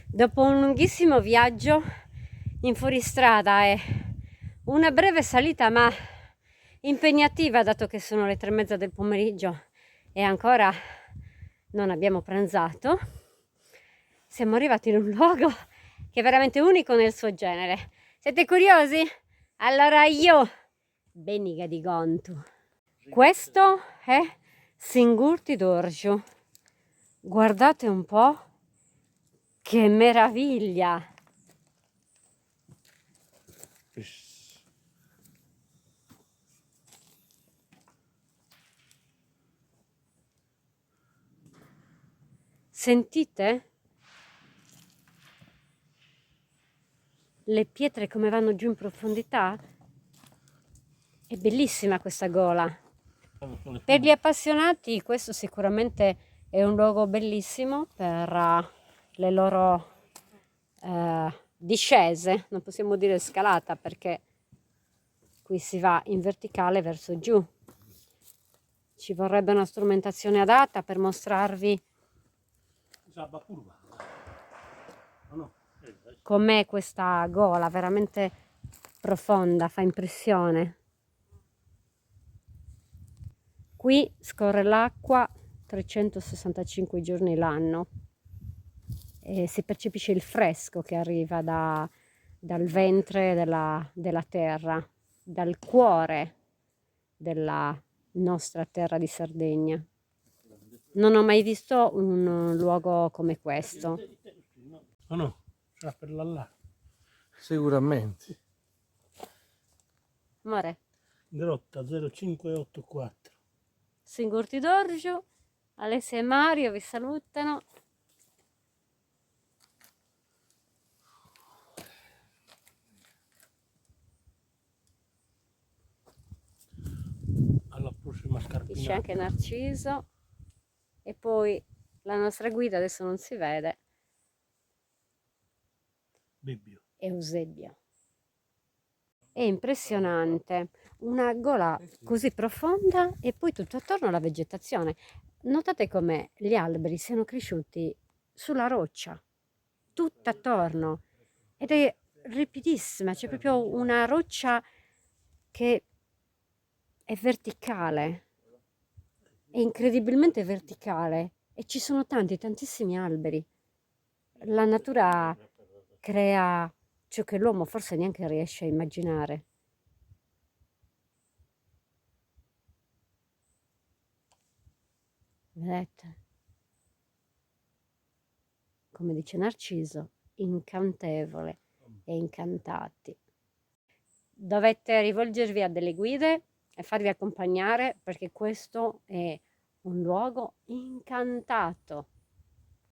Dopo un lunghissimo viaggio in fuoristrada e una breve salita ma impegnativa, dato che sono le 3:30 del pomeriggio e ancora non abbiamo pranzato, siamo arrivati in un luogo che è veramente unico nel suo genere. Siete curiosi? Allora io, Beniga di Gontu. Questo è Singurti d'Orgiu. Guardate un po', che meraviglia! Sentite? Le pietre come vanno giù in profondità? È bellissima questa gola. Per gli appassionati questo sicuramente è un luogo bellissimo per le loro discese, non possiamo dire scalata perché qui si va in verticale verso giù. Ci vorrebbe una strumentazione adatta per mostrarvi com'è questa gola, veramente profonda, fa impressione. Qui scorre l'acqua 365 giorni l'anno e si percepisce il fresco che arriva dal ventre della terra, dal cuore della nostra terra di Sardegna. Non ho mai visto un luogo come questo. No, sarà per là. Sicuramente. Amore, Grotta 0584. Singurti d'Orgiu, Alessia e Mario vi salutano. Alla prossima Qui c'è scarpinata. anche Narciso e poi la nostra guida, adesso non si vede, Bibbio. Eusebio. È impressionante, una gola così profonda e poi tutto attorno alla vegetazione. Notate come gli alberi siano cresciuti sulla roccia, tutto attorno, ed è ripidissima, c'è proprio una roccia che è verticale, è incredibilmente verticale e ci sono tantissimi alberi. La natura crea ciò che l'uomo forse neanche riesce a immaginare. Vedete? Come dice Narciso, incantevole e incantati. Dovete rivolgervi a delle guide e farvi accompagnare perché questo è un luogo incantato.